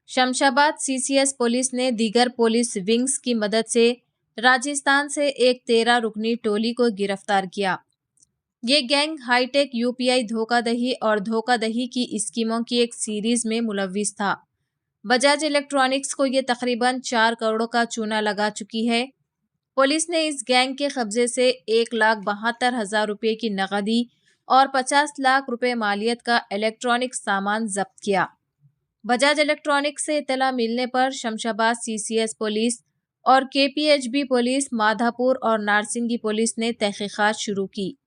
Shamshabad CCS police ने दीगर police wings की मदद से राजस्थान से एक 13 रुकनी टोली को गिरफ्तार किया। ये गैंग हाईटेक यूपीआई धोखाधड़ी और धोखाधड़ी की स्कीमों की एक सीरीज में मुलव्विस था। बजाज इलेक्ट्रॉनिक्स को ये तकरीबन 4 करोड़ का चूना लगा चुकी है। पुलिस ने इस गैंग के कब्जे से 1,72,000 रुपये की नकदी और 50 लाख रुपए मालियत का इलेक्ट्रॉनिक सामान जब्त किया। बजाज इलेक्ट्रॉनिक्स से इतला मिलने पर शमशाबाद सीसीएस पुलिस और केपीएचबी पुलिस, माधापुर और नारसिंगी पुलिस ने तहकीकात शुरू की।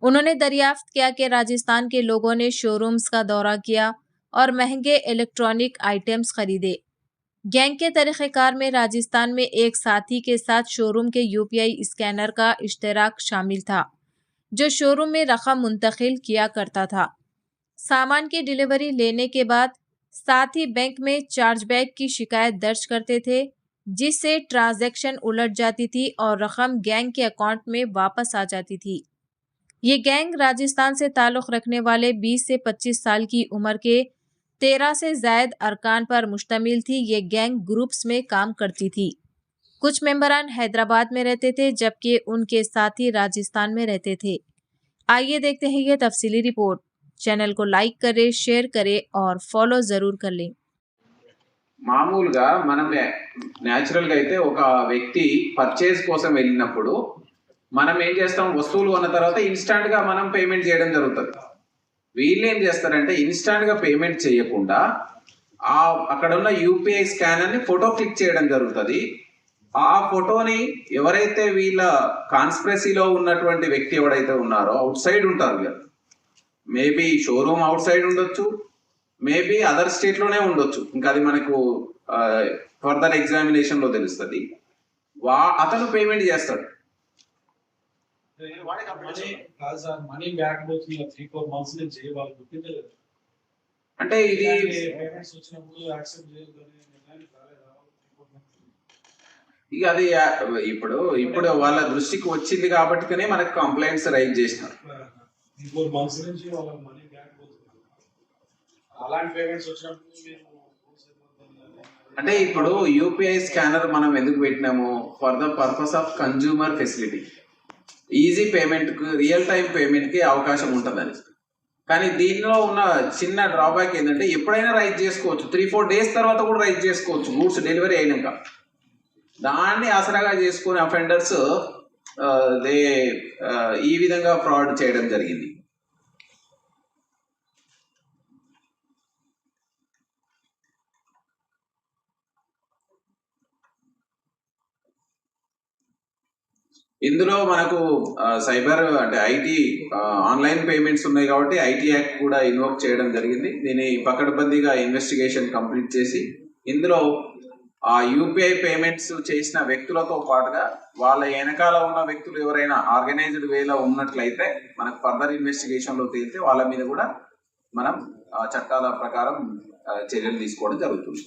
उन्होंने दरियाफ्त किया कि राजस्थान के लोगों ने शोरूम्स का दौरा किया और महंगे इलेक्ट्रॉनिक आइटम्स खरीदे। गैंग के तरीक़ेकार में राजस्थान में एक साथी के साथ शोरूम के यूपीआई स्कैनर का इश्तराक शामिल था, जो शोरूम में रकम मुंतकिल किया करता था। सामान की डिलीवरी लेने के बाद साथी बैंक में चार्जबैक की शिकायत दर्ज करते थे, जिससे ट्रांजैक्शन उलट जाती थी और रकम गैंग के अकाउंट में वापस आ जाती थी। ये गैंग राजस्थान से ताल्लुक़ रखने वाले 20 से 25 साल की उम्र के 13 से ज़ायद अरकान पर मुश्तमिल थी। ये गैंग ग्रुप्स में काम करती थी। कुछ मेंबरान हैदराबाद में रहते थे, जबकि उनके साथी राजस्थान में रहते थे। आइए देखते हैं ये तफसीली रिपोर्ट। चैनल को लाइक करें, शेयर करें और फॉलो ज़रूर कर लें। మామూలుగా మనం న్యాచురల్గా అయితే ఒక వ్యక్తి పర్చేజ్ కోసం వెళ్ళినప్పుడు మనం ఏం చేస్తాం, వస్తువులు కొన్న తర్వాత ఇన్స్టాంట్గా మనం పేమెంట్ చేయడం జరుగుతుంది. వీళ్ళు ఏం చేస్తారంటే ఇన్స్టాంట్గా పేమెంట్ చేయకుండా అక్కడ ఉన్న యూపీఐ స్కానర్ని ఫోటో క్లిక్ చేయడం జరుగుతుంది. ఆ ఫోటోని ఎవరైతే వీళ్ళ కాన్స్పిరసీలో ఉన్నటువంటి వ్యక్తి ఎవరైతే ఉన్నారో అవుట్ సైడ్ ఉంటారు, మేబీ షోరూమ్ అవుట్ సైడ్ ఉండొచ్చు, మేబీ అదర్ స్టేట్లోనే ఉండొచ్చు, ఇంకా అది మనకు ఫర్దర్ ఎగ్జామినేషన్లో తెలుస్తుంది. అతను పేమెంట్ చేస్తాడు. అంటే ఇది ఇక అది ఇప్పుడు వాళ్ళ దృష్టికి వచ్చింది కాబట్టినే మనకు కంప్లైంట్స్ రైజ్ చేసినారు. అంటే ఇప్పుడు యూపీఐ స్కానర్ మనం ఎందుకు పెట్టినాము, for the purpose of consumer facility, easy పేమెంట్కి, రియల్ టైం పేమెంట్కి అవకాశం ఉంటుందని. కానీ దీనిలో ఉన్న చిన్న డ్రాబ్యాక్ ఏంటంటే ఎప్పుడైనా రైజ్ చేసుకోవచ్చు, 3-4 డేస్ తర్వాత కూడా రైజ్ చేసుకోవచ్చు గూడ్స్ డెలివరీ అయినాక. దాన్ని ఆసరాగా చేసుకునే అఫెండర్స్ ఈ విధంగా ఫ్రాడ్ చేయడం జరిగింది. ఇందులో మనకు సైబర్ అంటే ఐటీ ఆన్లైన్ పేమెంట్స్ ఉన్నాయి కాబట్టి ఐటీ యాక్ట్ కూడా ఇన్వోక్ చేయడం జరిగింది. దీన్ని పకడ్బందీగా ఇన్వెస్టిగేషన్ కంప్లీట్ చేసి ఇందులో ఆ యూపీఐ పేమెంట్స్ చేసిన వ్యక్తులతో పాటుగా వాళ్ళ వెనకాల ఉన్న వ్యక్తులు ఎవరైనా ఆర్గనైజ్డ్ వేలో ఉన్నట్లయితే మనకు ఫర్దర్ ఇన్వెస్టిగేషన్లో తేలితే వాళ్ళ మీద కూడా మనం చట్టాల ప్రకారం చర్యలు తీసుకోవడం జరుగుతుంది.